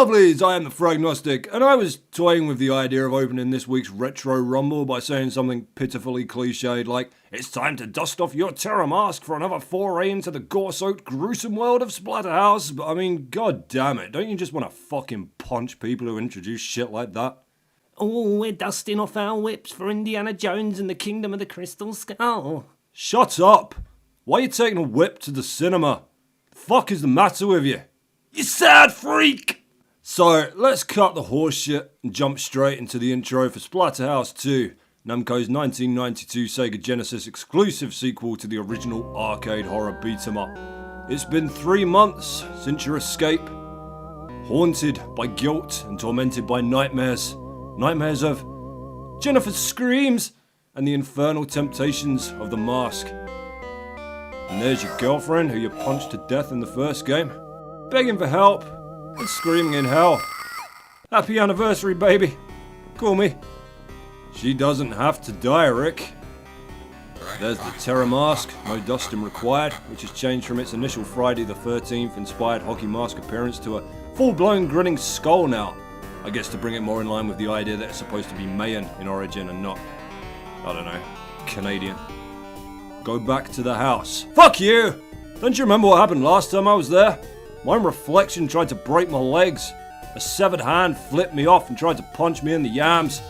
lovelies, I am the Fragnostic, and I was toying with the idea of opening this week's Retro Rumble by saying something pitifully cliched like, it's time to dust off your terror mask for another foray into the gore-soaked, gruesome world of Splatterhouse, but I mean, god damn it, don't you just want to fucking punch people who introduce shit like that? Oh, we're dusting off our whips for Indiana Jones and the Kingdom of the Crystal Skull. Shut up! Why are you taking a whip to the cinema? The fuck is the matter with you? You sad freak! So, let's cut the horse shit and jump straight into the intro for Splatterhouse 2, Namco's 1992 Sega Genesis exclusive sequel to the original arcade horror beat-em-up. It's been 3 months since your escape, haunted by guilt and tormented by nightmares. Nightmares of Jennifer's screams and the infernal temptations of the mask. And there's your girlfriend who you punched to death in the first game, begging for help and screaming in hell. Happy anniversary, baby. Call me. She doesn't have to die, Rick. There's the terror mask, no dusting required, which has changed from its initial Friday the 13th inspired hockey mask appearance to a full-blown grinning skull now. I guess to bring it more in line with the idea that it's supposed to be Mayan in origin and not, I don't know, Canadian. Go back to the house. Fuck you! Don't you remember what happened last time I was there? My own reflection tried to break my legs. A severed hand flipped me off and tried to punch me in the yams.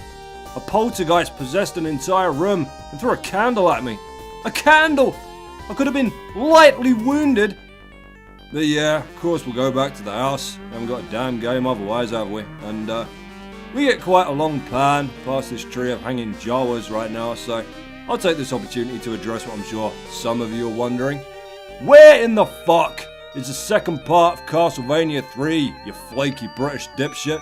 A poltergeist possessed an entire room and threw a candle at me. A candle! I could have been lightly wounded. But yeah, of course we'll go back to the house. We haven't got a damn game otherwise, have we? And we get quite a long pan past this tree of hanging Jawas right now, so I'll take this opportunity to address what I'm sure some of you are wondering. Where in the fuck is the second part of Castlevania 3, you flaky British dipshit?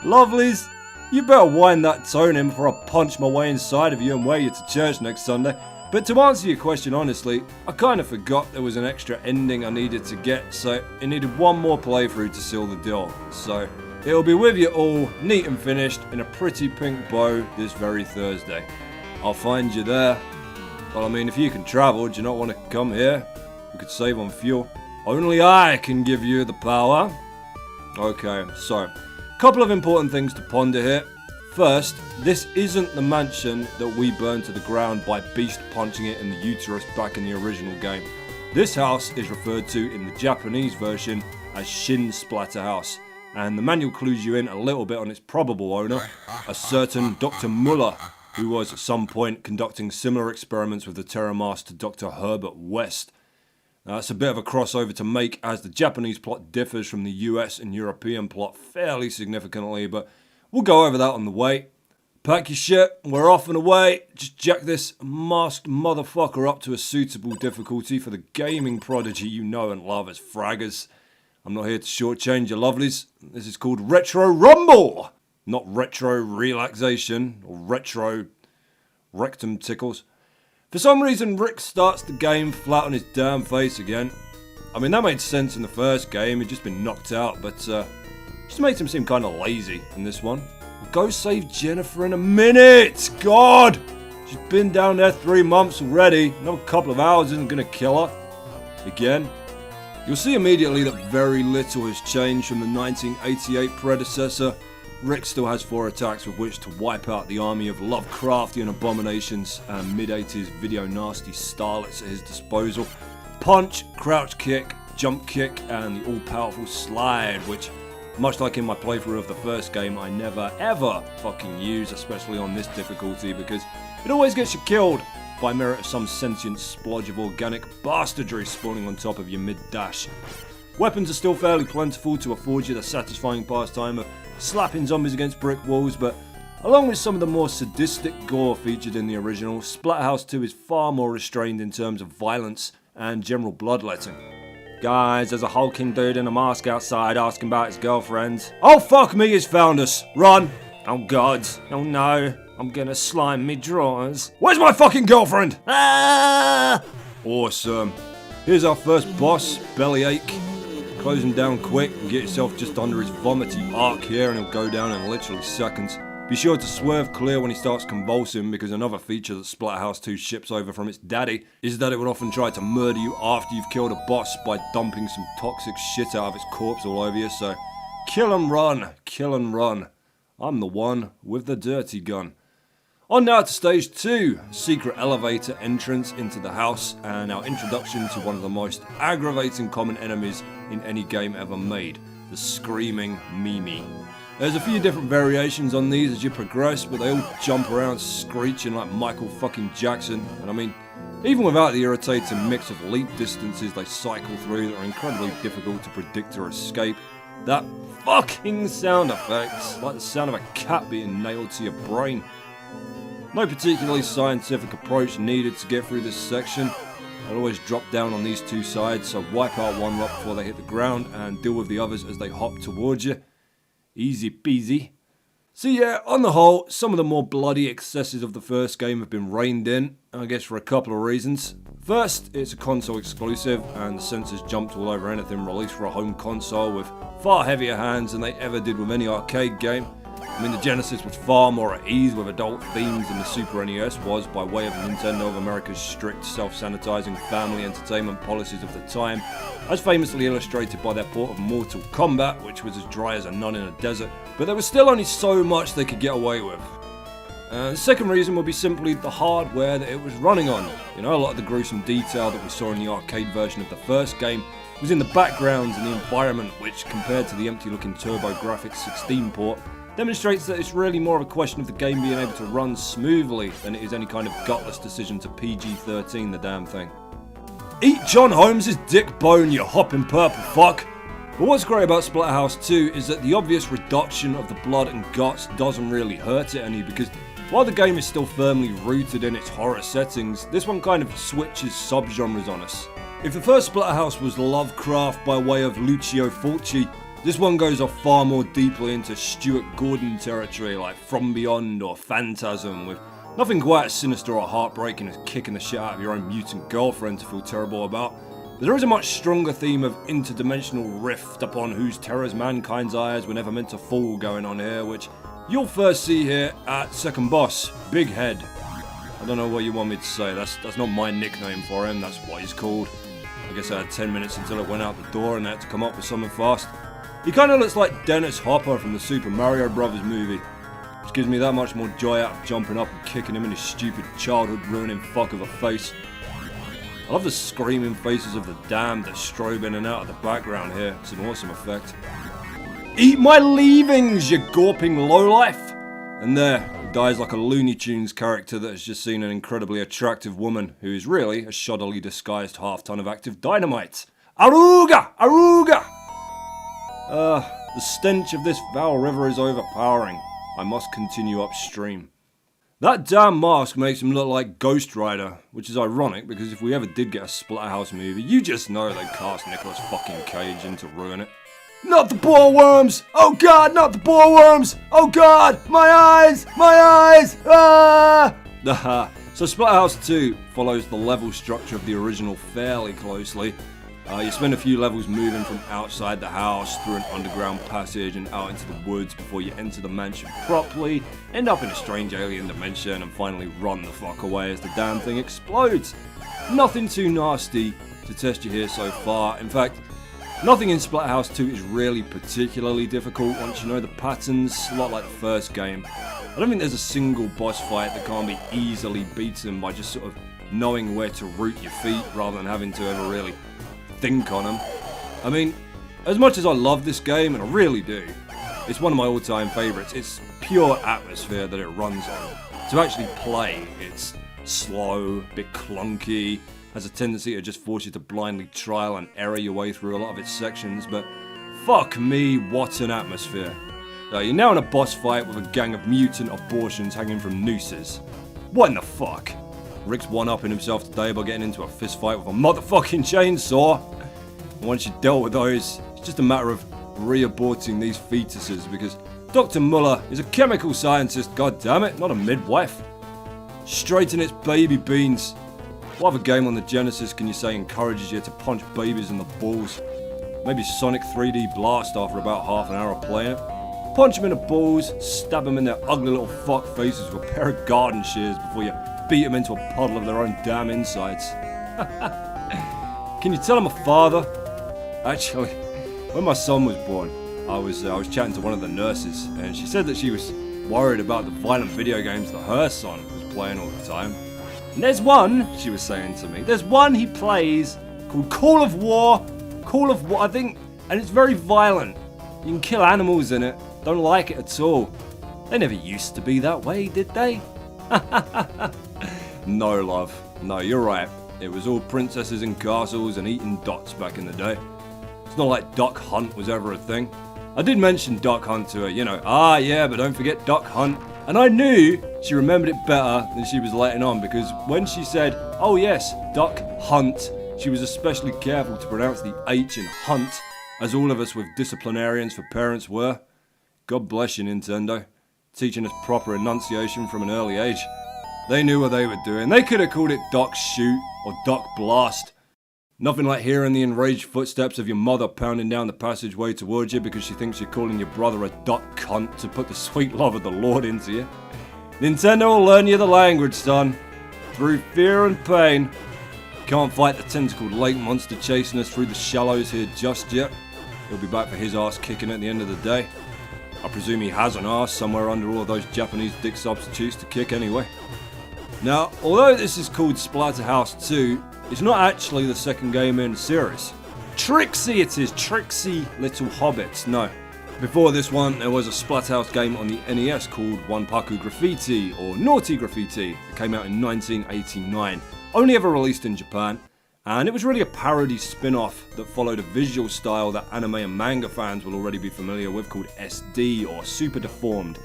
Lovelies, you better wind that tone in before I punch my way inside of you and wear you to church next Sunday. But to answer your question honestly, I kind of forgot there was an extra ending I needed to get, so it needed one more playthrough to seal the deal. So it'll be with you all, neat and finished, in a pretty pink bow this very Thursday. I'll find you there. Well, I mean, if you can travel, do you not want to come here? We could save on fuel. Only I can give you the power. Okay, so, a couple of important things to ponder here. First, this isn't the mansion that we burned to the ground by beast punching it in the uterus back in the original game. This house is referred to in the Japanese version as Shin Splatterhouse, and the manual clues you in a little bit on its probable owner, a certain Dr. Muller, who was at some point conducting similar experiments with the terror mask to Dr. Herbert West. Now, it's a bit of a crossover to make, as the Japanese plot differs from the US and European plot fairly significantly, but we'll go over that on the way. Pack your shit, we're off and away. Just jack this masked motherfucker up to a suitable difficulty for the gaming prodigy you know and love as Fraggers. I'm not here to shortchange your lovelies. This is called Retro Rumble, not Retro Relaxation or Retro Rectum Tickles. For some reason, Rick starts the game flat on his damn face again. I mean, that made sense in the first game, he'd just been knocked out, but just makes him seem kind of lazy in this one. We'll go save Jennifer in a minute! God! She's been down there 3 months already. Another couple of hours isn't gonna kill her. Again. You'll see immediately that very little has changed from the 1988 predecessor. Rick still has 4 attacks with which to wipe out the army of Lovecraftian abominations and mid-80s video nasty starlets at his disposal. Punch, crouch kick, jump kick, and the all-powerful slide, which, much like in my playthrough of the first game, I never ever fucking use, especially on this difficulty, because it always gets you killed by merit of some sentient splodge of organic bastardry spawning on top of your mid-dash. Weapons are still fairly plentiful to afford you the satisfying pastime of slapping zombies against brick walls, but along with some of the more sadistic gore featured in the original, Splatterhouse 2 is far more restrained in terms of violence and general bloodletting. Guys, there's a hulking dude in a mask outside asking about his girlfriend. Oh fuck me, he's found us! Run! Oh god, oh no, I'm gonna slime me drawers. Where's my fucking girlfriend? Ah! Awesome. Here's our first boss, Bellyache. Close him down quick and get yourself just under his vomity arc here and he'll go down in literally seconds. Be sure to swerve clear when he starts convulsing, because another feature that Splatterhouse 2 ships over from its daddy is that it would often try to murder you after you've killed a boss by dumping some toxic shit out of its corpse all over you, so kill and run, kill and run. I'm the one with the dirty gun. On now to stage 2, secret elevator entrance into the house and our introduction to one of the most aggravating common enemies in any game ever made, the screaming Mimi. There's a few different variations on these as you progress, but they all jump around screeching like Michael fucking Jackson, and I mean, even without the irritating mix of leap distances they cycle through that are incredibly difficult to predict or escape, that fucking sound effects, like the sound of a cat being nailed to your brain. No particularly scientific approach needed to get through this section. I'll always drop down on these two sides, so wipe out one rock before they hit the ground and deal with the others as they hop towards you. Easy peasy. So yeah, on the whole, some of the more bloody excesses of the first game have been reined in, I guess for a couple of reasons. First, it's a console exclusive, and the censors jumped all over anything released for a home console with far heavier hands than they ever did with any arcade game. I mean, the Genesis was far more at ease with adult themes than the Super NES was, by way of Nintendo of America's strict self-sanitizing family entertainment policies of the time, as famously illustrated by their port of Mortal Kombat, which was as dry as a nun in a desert, but there was still only so much they could get away with. The second reason would be simply the hardware that it was running on. You know, a lot of the gruesome detail that we saw in the arcade version of the first game was in the backgrounds and the environment, which, compared to the empty-looking TurboGrafx 16 port, demonstrates that it's really more of a question of the game being able to run smoothly than it is any kind of gutless decision to PG-13 the damn thing. Eat John Holmes' dick bone, you hopping purple fuck! But what's great about Splatterhouse 2 is that the obvious reduction of the blood and guts doesn't really hurt it any, because while the game is still firmly rooted in its horror settings, this one kind of switches subgenres on us. If the first Splatterhouse was Lovecraft by way of Lucio Fulci, this one goes off far more deeply into Stuart Gordon territory like From Beyond or Phantasm, with nothing quite as sinister or heartbreaking as kicking the shit out of your own mutant girlfriend to feel terrible about. But there is a much stronger theme of interdimensional rift upon whose terrors mankind's eyes were never meant to fall going on here, which you'll first see here at second boss, Big Head. I don't know what you want me to say, that's not my nickname for him, that's what he's called. I guess I had 10 minutes until it went out the door and I had to come up with something fast. He kinda looks like Dennis Hopper from the Super Mario Bros. Movie, which gives me that much more joy out of jumping up and kicking him in his stupid childhood ruining fuck of a face. I love the screaming faces of the damned that strobe in and out of the background here, it's an awesome effect. Eat my leavings, you gawping lowlife! And there, he dies like a Looney Tunes character that has just seen an incredibly attractive woman who is really a shoddily disguised half-ton of active dynamite. Aruga! Aruga! The stench of this foul river is overpowering. I must continue upstream. That damn mask makes him look like Ghost Rider, which is ironic because if we ever did get a Splatterhouse movie, you just know they'd cast Nicolas fucking Cage in to ruin it. Not the ball worms! Oh god, not the ball worms! Oh god, my eyes! My eyes! Ah! So Splatterhouse 2 follows the level structure of the original fairly closely. You spend a few levels moving from outside the house through an underground passage and out into the woods before you enter the mansion properly, end up in a strange alien dimension and finally run the fuck away as the damn thing explodes. Nothing too nasty to test you here so far. In fact, nothing in Splatterhouse 2 is really particularly difficult once you know the patterns, a lot like the first game. I don't think there's a single boss fight that can't be easily beaten by just sort of knowing where to root your feet rather than having to ever really think on them. I mean, as much as I love this game, and I really do, it's one of my all-time favourites. It's pure atmosphere that it runs on. To actually play, it's slow, a bit clunky, has a tendency to just force you to blindly trial and error your way through a lot of its sections, but fuck me, what an atmosphere. You're now in a boss fight with a gang of mutant abortions hanging from nooses. What in the fuck? Rick's one-upping himself today by getting into a fist fight with a motherfucking chainsaw. And once you've dealt with those, it's just a matter of re-aborting these fetuses because Dr. Muller is a chemical scientist, goddammit, not a midwife. Straight in its baby beans. What other game on the Genesis can you say encourages you to punch babies in the balls? Maybe Sonic 3D Blast after about half an hour of playing it. punch them in the balls, stab them in their ugly little fuck faces with a pair of garden shears before you beat them into a puddle of their own damn insides. Can you tell I'm a father? Actually, when my son was born, I was chatting to one of the nurses, and she said that she was worried about the violent video games that her son was playing all the time. And there's one, she was saying to me, there's one he plays called Call of War, I think, and it's very violent. You can kill animals in it, don't like it at all. They never used to be that way, did they? No, love, no, you're right. It was all princesses and castles and eating dots back in the day. It's not like Duck Hunt was ever a thing. I did mention Duck Hunt to her, yeah, but don't forget Duck Hunt. And I knew she remembered it better than she was letting on, because when she said, oh yes, Duck Hunt, she was especially careful to pronounce the H in Hunt, as all of us with disciplinarians for parents were. God bless you, Nintendo, teaching us proper enunciation from an early age. They knew what they were doing. They could have called it Duck Shoot or Duck Blast. Nothing like hearing the enraged footsteps of your mother pounding down the passageway towards you because she thinks you're calling your brother a duck cunt to put the sweet love of the Lord into you. Nintendo will learn you the language, son. Through fear and pain. Can't fight the tentacled lake monster chasing us through the shallows here just yet. He'll be back for his ass kicking at the end of the day. I presume he has an ass somewhere under all of those Japanese dick substitutes to kick anyway. Now, although this is called Splatterhouse 2, it's not actually the second game in the series. Trixie it is, Trixie Little Hobbits, no. Before this one, there was a Splatterhouse game on the NES called Wanpaku Graffiti, or Naughty Graffiti. It came out in 1989, only ever released in Japan, and it was really a parody spin-off that followed a visual style that anime and manga fans will already be familiar with called SD, or Super Deformed,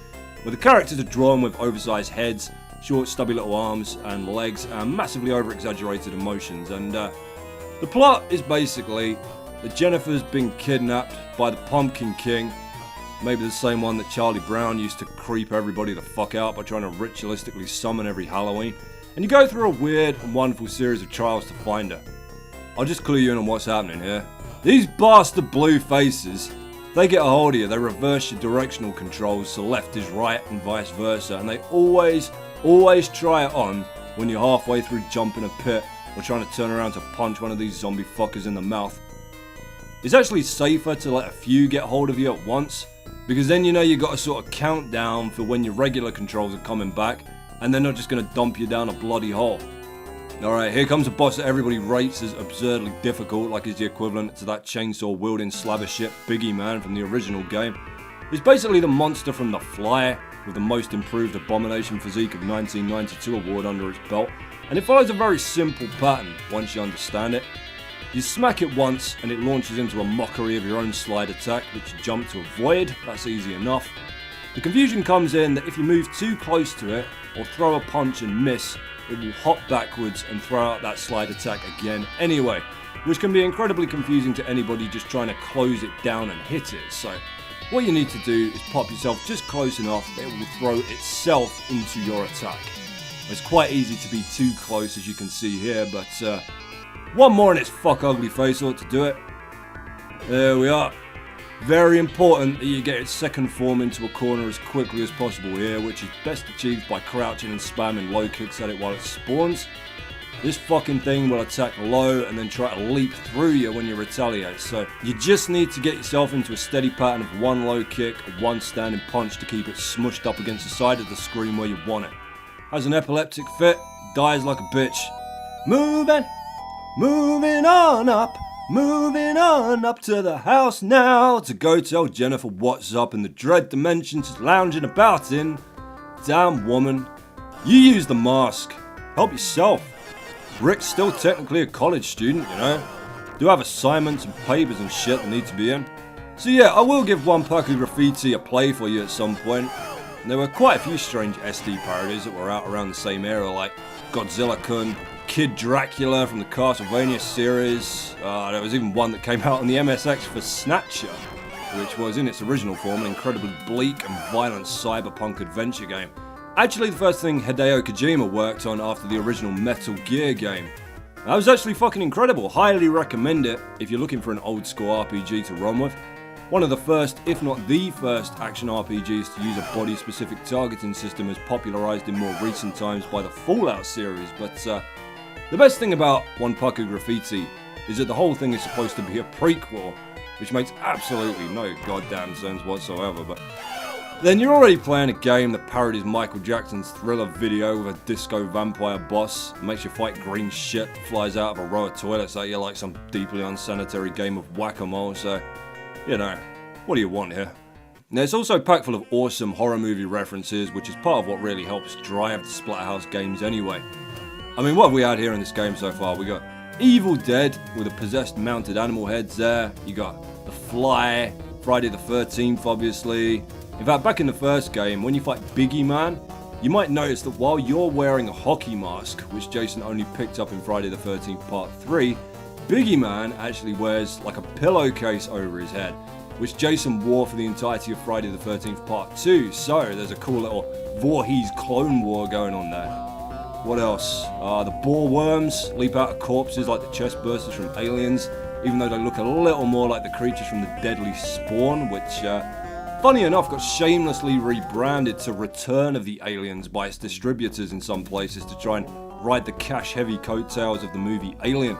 where the characters are drawn with oversized heads, short stubby little arms and legs, and massively over-exaggerated emotions. And the plot is basically that Jennifer's been kidnapped by the Pumpkin King, maybe the same one that Charlie Brown used to creep everybody the fuck out by trying to ritualistically summon every Halloween, and you go through a weird and wonderful series of trials to find her. I'll just clue you in on what's happening here. These bastard blue faces, they get a hold of you, they reverse your directional controls so left is right and vice versa, and they always try it on when you're halfway through jumping a pit or trying to turn around to punch one of these zombie fuckers in the mouth. It's actually safer to let a few get hold of you at once, because then you know you got a sort of countdown for when your regular controls are coming back, and they're not just going to dump you down a bloody hole. Alright, here comes a boss that everybody rates as absurdly difficult, like he's the equivalent to that chainsaw wielding slab of shit Biggie Man from the original game. It's basically the monster from The Fly, with the most improved abomination physique of 1992 award under its belt, and it follows a very simple pattern once you understand it. You smack it once and it launches into a mockery of your own slide attack, which you jump to avoid. That's easy enough. The confusion comes in that if you move too close to it or throw a punch and miss, it will hop backwards and throw out that slide attack again anyway, which can be incredibly confusing to anybody just trying to close it down and hit it. So what you need to do is pop yourself just close enough that it will throw itself into your attack. It's quite easy to be too close, as you can see here, but one more in its fuck ugly face ought to do it. There we are. Very important that you get its second form into a corner as quickly as possible here, which is best achieved by crouching and spamming low kicks at it while it spawns. This fucking thing will attack low and then try to leap through you when you retaliate, so you just need to get yourself into a steady pattern of one low kick and one standing punch to keep it smushed up against the side of the screen where you want it. Has an epileptic fit, dies like a bitch. Moving on up to the house now to go tell Jennifer what's up in the dread dimension she's lounging about in. Damn woman, you use the mask, help yourself. Rick's still technically a college student, you know. Do have assignments and papers and shit that need to be in. So yeah, I will give Wanpaku Graffiti a play for you at some point. And there were quite a few strange SD parodies that were out around the same era, like Godzilla-kun, Kid Dracula from the Castlevania series. There was even one that came out on the MSX for Snatcher, which was in its original form an incredibly bleak and violent cyberpunk adventure game. Actually the first thing Hideo Kojima worked on after the original Metal Gear game. That was actually fucking incredible, highly recommend it if you're looking for an old school RPG to run with. one of the first, if not the first, action RPGs to use a body-specific targeting system as popularised in more recent times by the Fallout series, but the best thing about One Pucker Graffiti is that the whole thing is supposed to be a prequel, which makes absolutely no goddamn sense whatsoever, but then you're already playing a game that parodies Michael Jackson's Thriller video with a disco vampire boss, makes you fight green shit that flies out of a row of toilets at you like some deeply unsanitary game of whack-a-mole, so, you know, what do you want here? Now, it's also packed full of awesome horror movie references, which is part of what really helps drive the Splatterhouse games anyway. I mean, what have we had here in this game so far? We got Evil Dead with a possessed mounted animal heads there, you got The Fly, Friday the 13th obviously. In fact, back in the first game, when you fight Biggie Man, you might notice that while you're wearing a hockey mask, which Jason only picked up in Friday the 13th Part 3, Biggie Man actually wears like a pillowcase over his head, which Jason wore for the entirety of Friday the 13th Part 2, so there's a cool little Voorhees clone war going on there. What else? The boar worms leap out of corpses like the chest bursters from Aliens, even though they look a little more like the creatures from the Deadly Spawn, which funny enough, got shamelessly rebranded to Return of the Aliens by its distributors in some places to try and ride the cash-heavy coattails of the movie Alien.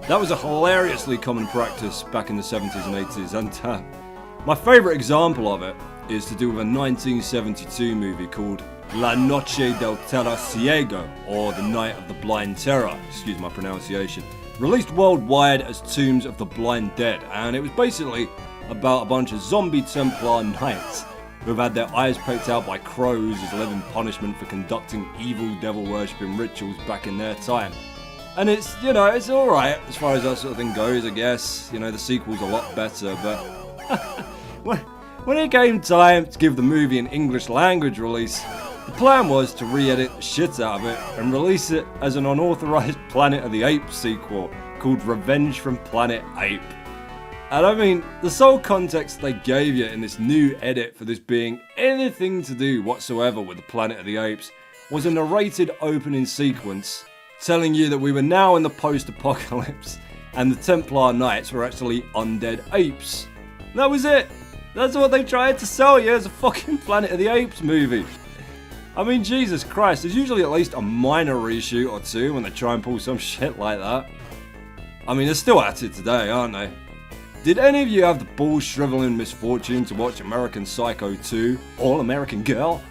That was a hilariously common practice back in the 70s and 80s, and my favourite example of it is to do with a 1972 movie called La Noche del Terror Ciego, or The Night of the Blind Terror, excuse my pronunciation, released worldwide as Tombs of the Blind Dead, and it was basically about a bunch of zombie Templar knights who've had their eyes picked out by crows as living punishment for conducting evil devil-worshipping rituals back in their time. And it's, you know, it's alright as far as that sort of thing goes, I guess. You know, the sequel's a lot better, but when it came time to give the movie an English language release, the plan was to re-edit the shit out of it and release it as an unauthorized Planet of the Apes sequel called Revenge from Planet Ape. And I mean, the sole context they gave you in this new edit for this being anything to do whatsoever with the Planet of the Apes was a narrated opening sequence telling you that we were now in the post-apocalypse and the Templar Knights were actually undead apes. That was it. That's what they tried to sell you as a fucking Planet of the Apes movie. I mean, Jesus Christ, there's usually at least a minor reshoot or two when they try and pull some shit like that. I mean, they're still at it today, aren't they? Did any of you have the ball-shriveling misfortune to watch American Psycho 2, All American Girl?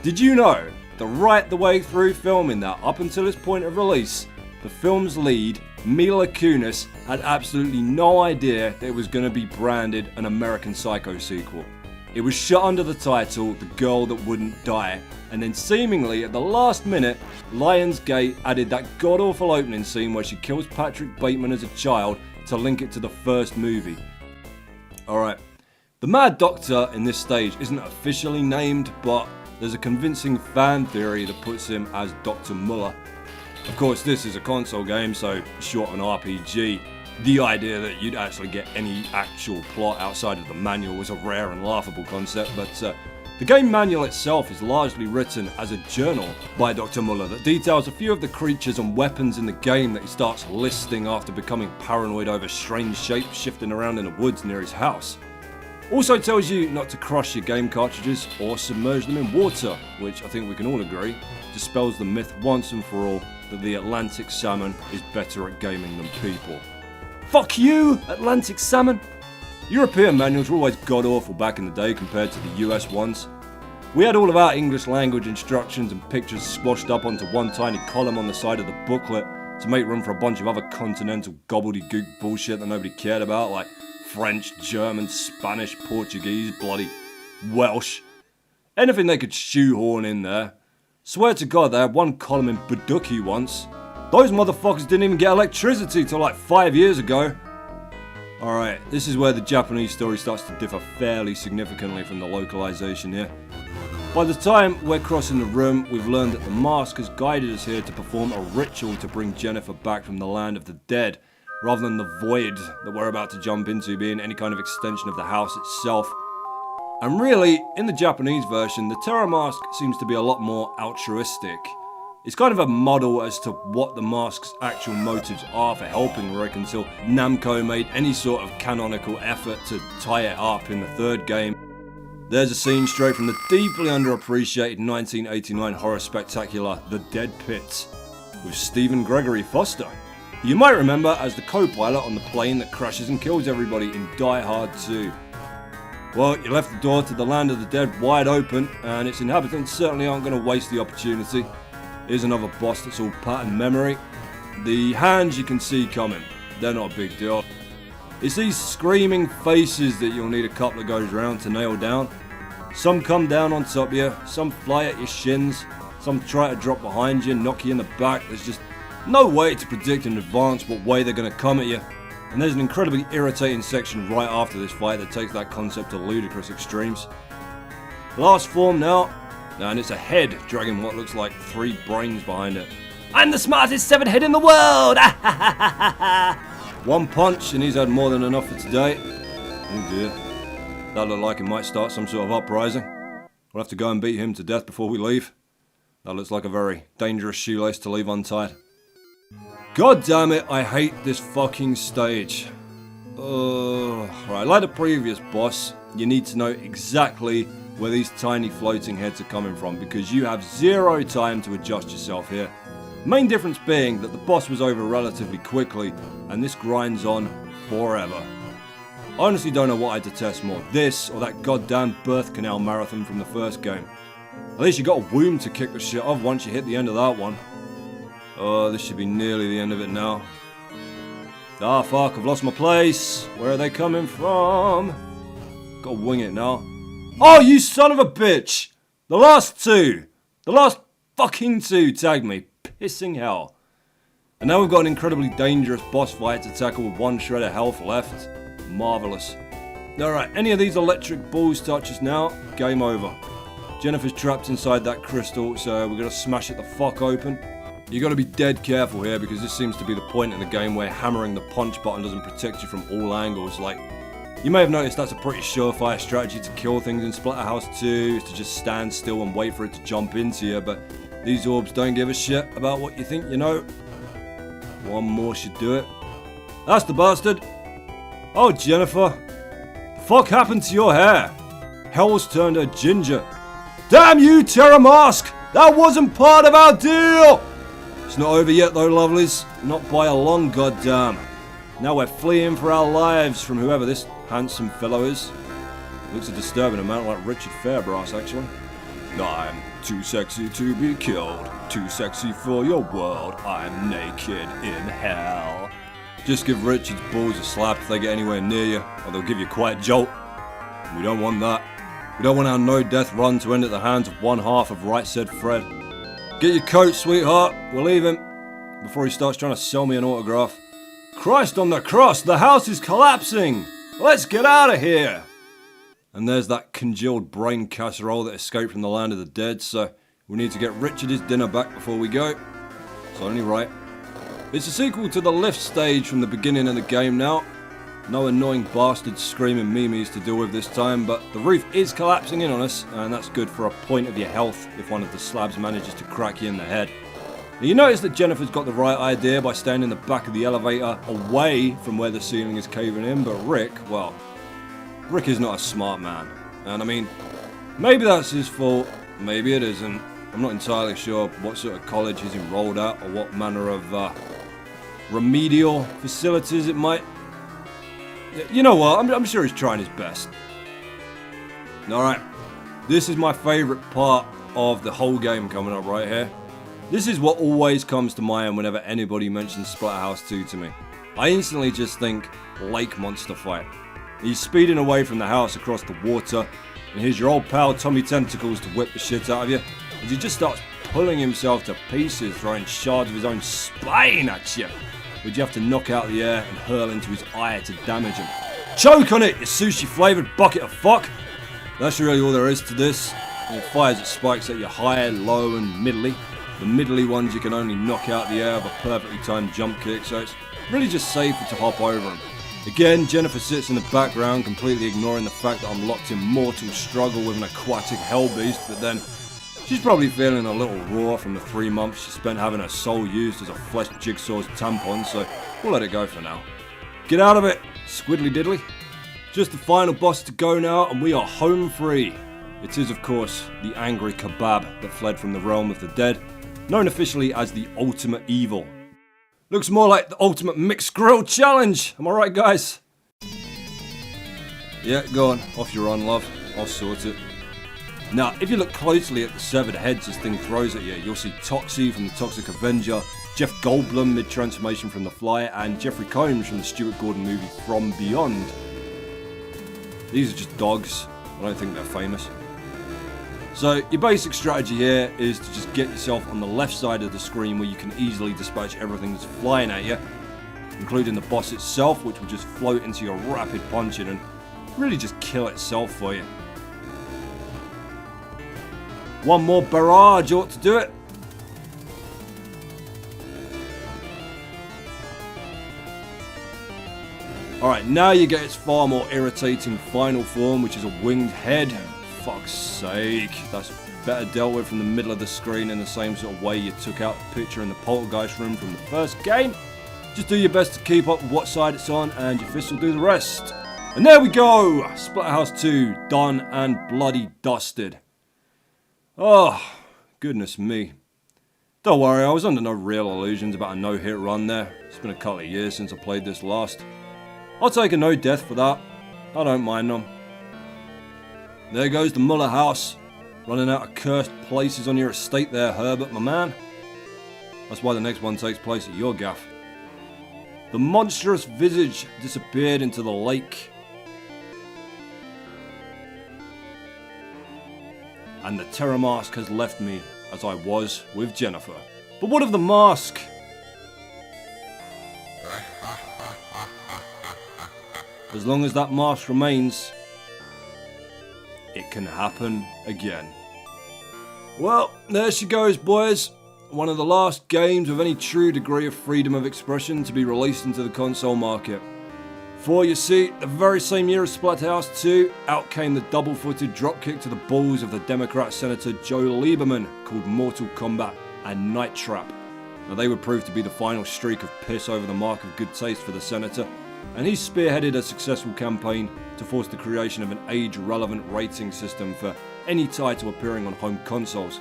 Did you know that right the way through filming that, up until its point of release, the film's lead, Mila Kunis, had absolutely no idea that it was going to be branded an American Psycho sequel. It was shot under the title The Girl That Wouldn't Die, and then seemingly at the last minute, Lionsgate added that god-awful opening scene where she kills Patrick Bateman as a child to link it to the first movie. Alright, the Mad Doctor in this stage isn't officially named, but there's a convincing fan theory that puts him as Dr. Muller. Of course, this is a console game, so short of an RPG. The idea that you'd actually get any actual plot outside of the manual was a rare and laughable concept, but the game manual itself is largely written as a journal by Dr. Muller that details a few of the creatures and weapons in the game that he starts listing after becoming paranoid over strange shapes shifting around in the woods near his house. Also tells you not to crush your game cartridges or submerge them in water, which I think we can all agree dispels the myth once and for all that the Atlantic salmon is better at gaming than people. Fuck you, Atlantic salmon! European manuals were always god-awful back in the day compared to the US ones. We had all of our English language instructions and pictures squashed up onto one tiny column on the side of the booklet to make room for a bunch of other continental gobbledygook bullshit that nobody cared about, like French, German, Spanish, Portuguese, bloody Welsh. Anything they could shoehorn in there. Swear to God, they had one column in Baduki once. Those motherfuckers didn't even get electricity till like 5 years ago. Alright, this is where the Japanese story starts to differ fairly significantly from the localization here. By the time we're crossing the room, we've learned that the mask has guided us here to perform a ritual to bring Jennifer back from the land of the dead, rather than the void that we're about to jump into being any kind of extension of the house itself. And really, in the Japanese version, the terror mask seems to be a lot more altruistic. It's kind of a model as to what the mask's actual motives are for helping Rick until Namco made any sort of canonical effort to tie it up in the third game. There's a scene straight from the deeply underappreciated 1989 horror spectacular The Dead Pit with Stephen Gregory Foster. You might remember as the co-pilot on the plane that crashes and kills everybody in Die Hard 2. Well, you left the door to the land of the dead wide open, and its inhabitants certainly aren't going to waste the opportunity. Here's another boss that's all pattern memory. The hands you can see coming, they're not a big deal. It's these screaming faces that you'll need a couple of goes round to nail down. Some come down on top of you, some fly at your shins, some try to drop behind you, knock you in the back. There's just no way to predict in advance what way they're going to come at you. And there's an incredibly irritating section right after this fight that takes that concept to ludicrous extremes. Last form now, and it's a head dragging what looks like 3 brains behind it. I'm the smartest severed head in the world! One punch and he's had more than enough for today. Oh dear. That looked like it might start some sort of uprising. We'll have to go and beat him to death before we leave. That looks like a very dangerous shoelace to leave untied. God damn it, I hate this fucking stage. Right, like the previous boss, you need to know exactly where these tiny floating heads are coming from because you have 0 time to adjust yourself here. Main difference being that the boss was over relatively quickly and this grinds on forever. I honestly don't know what I detest more, this or that goddamn birth canal marathon from the first game. At least you got a womb to kick the shit off once you hit the end of that one. Oh, this should be nearly the end of it now. Ah, fuck, I've lost my place. Where are they coming from? Gotta wing it now. Oh, you son of a bitch! The last 2! The last fucking 2 tagged me. Pissing hell. And now we've got an incredibly dangerous boss fight to tackle with 1 shred of health left. Marvellous. Alright, any of these electric balls touch us now, game over. Jennifer's trapped inside that crystal, so we're gonna smash it the fuck open. You gotta be dead careful here because this seems to be the point in the game where hammering the punch button doesn't protect you from all angles. Like, you may have noticed that's a pretty surefire strategy to kill things in Splatterhouse 2, is to just stand still and wait for it to jump into you, but these orbs don't give a shit about what you think you know. One more should do it. That's the bastard. Oh, Jennifer. The fuck happened to your hair? Hell's turned her ginger. Damn you, Terra Mask! That wasn't part of our deal! It's not over yet though, lovelies. Not by a long goddamn. Now we're fleeing for our lives from whoever this handsome fellow is. Looks a disturbing amount like Richard Fairbrass, actually. I'm too sexy to be killed. Too sexy for your world. I'm naked in hell. Just give Richard's balls a slap if they get anywhere near you, or they'll give you quite a jolt. We don't want that. We don't want our no-death run to end at the hands of one half of Right Said Fred. Get your coat, sweetheart. We'll leave him before he starts trying to sell me an autograph. Christ on the cross, the house is collapsing! Let's get out of here! And there's that congealed brain casserole that escaped from the land of the dead, so we need to get Richard his dinner back before we go. It's only right. It's a sequel to the lift stage from the beginning of the game now. No annoying bastards screaming memes to deal with this time, but the roof is collapsing in on us, and that's good for a point of your health if one of the slabs manages to crack you in the head. Now you notice that Jennifer's got the right idea by staying in the back of the elevator away from where the ceiling is caving in, but Rick, well, Rick is not a smart man. And I mean, maybe that's his fault, maybe it isn't. I'm not entirely sure what sort of college he's enrolled at or what manner of remedial facilities it might. You know what, I'm sure he's trying his best. Alright, this is my favourite part of the whole game coming up right here. This is what always comes to mind whenever anybody mentions Splatterhouse 2 to me. I instantly just think lake monster fight. He's speeding away from the house across the water, and here's your old pal Tommy Tentacles to whip the shit out of you, as he just starts pulling himself to pieces, throwing shards of his own spine at you, which you have to knock out of the air and hurl into his eye to damage him. Choke on it, you sushi flavoured bucket of fuck! That's really all there is to this. And it fires its spikes at you high, low and middly. The middly ones you can only knock out the air with a perfectly timed jump kick, so it's really just safer to hop over them. Again, Jennifer sits in the background, completely ignoring the fact that I'm locked in mortal struggle with an aquatic hellbeast, but then She's probably feeling a little raw from the 3 months she spent having her soul used as a flesh jigsaw's tampon, so we'll let it go for now. Get out of it, squiddly diddly. Just the final boss to go now, and we are home free. It is, of course, the angry kebab that fled from the realm of the dead, known officially as the Ultimate Evil. Looks more like the Ultimate Mixed Grill Challenge, am I right, guys? Yeah, go on, off your run, love. I'll sort it. Now, if you look closely at the severed heads this thing throws at you, you'll see Toxie from the Toxic Avenger, Jeff Goldblum mid-transformation from The Fly, and Jeffrey Combs from the Stuart Gordon movie From Beyond. These are just dogs. I don't think they're famous. So, your basic strategy here is to just get yourself on the left side of the screen where you can easily dispatch everything that's flying at you, including the boss itself, which will just float into your rapid punching and really just kill itself for you. One more barrage ought to do it. Alright, now you get its far more irritating final form, which is a winged head. Fuck's sake, that's better dealt with from the middle of the screen in the same sort of way you took out the picture in the poltergeist room from the first game. Just do your best to keep up with what side it's on, and your fists will do the rest. And there we go! Splatterhouse 2, done and bloody dusted. Oh, goodness me. Don't worry, I was under no real illusions about a no-hit run there. It's been a couple of years since I played this last. I'll take a no death for that. I don't mind them. There goes the Muller house. Running out of cursed places on your estate there, Herbert, my man. That's why the next one takes place at your gaff. The monstrous visage disappeared into the lake. And the terror mask has left me as I was with Jennifer. But what of the mask? As long as that mask remains, it can happen again. Well, there she goes, boys. One of the last games with any true degree of freedom of expression to be released into the console market. For you see, the very same year as Splatterhouse 2, out came the double-footed dropkick to the balls of the Democrat Senator Joe Lieberman called Mortal Kombat and Night Trap. Now they would prove to be the final streak of piss over the mark of good taste for the Senator, and he spearheaded a successful campaign to force the creation of an age-relevant rating system for any title appearing on home consoles.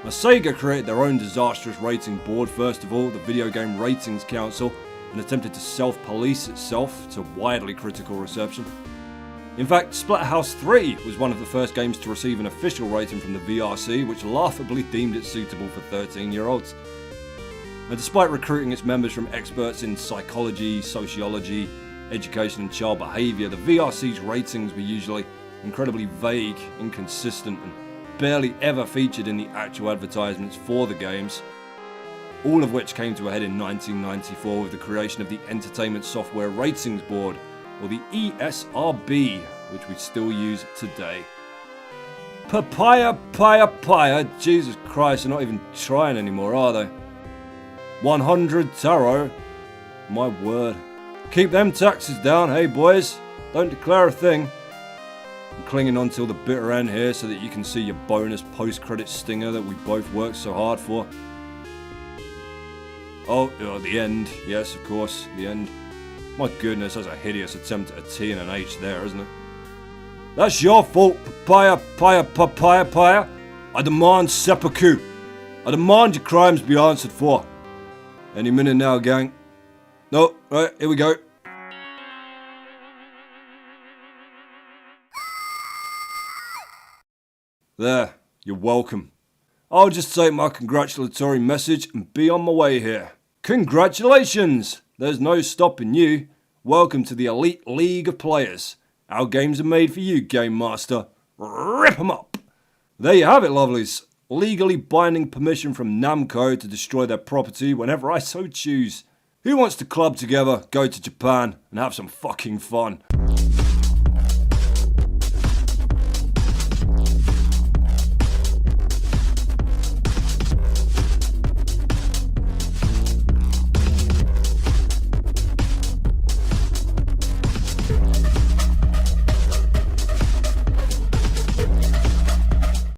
Now Sega created their own disastrous rating board first of all, the Video Game Ratings Council, and attempted to self-police itself to widely critical reception. In fact, Splatterhouse 3 was one of the first games to receive an official rating from the VRC, which laughably deemed it suitable for 13-year-olds. And despite recruiting its members from experts in psychology, sociology, education and child behaviour, the VRC's ratings were usually incredibly vague, inconsistent, and barely ever featured in the actual advertisements for the games. All of which came to a head in 1994 with the creation of the Entertainment Software Ratings Board, or the ESRB, which we still use today. Papaya, Jesus Christ, they're not even trying anymore, are they? 100 Taro, my word. Keep them taxes down, hey boys, don't declare a thing. I'm clinging on till the bitter end here so that you can see your bonus post-credit stinger that we both worked so hard for. Oh, the end. Yes, of course, the end. My goodness, that's a hideous attempt at a T and an H there, isn't it? That's your fault, papaya. I demand seppuku. I demand your crimes be answered for. Any minute now, gang. No, right, here we go. There, you're welcome. I'll just take my congratulatory message and be on my way here. Congratulations! There's no stopping you. Welcome to the elite league of players. Our games are made for you, Game Master. Rip 'em up! There you have it, lovelies. Legally binding permission from Namco to destroy their property whenever I so choose. Who wants to club together, go to Japan, and have some fucking fun?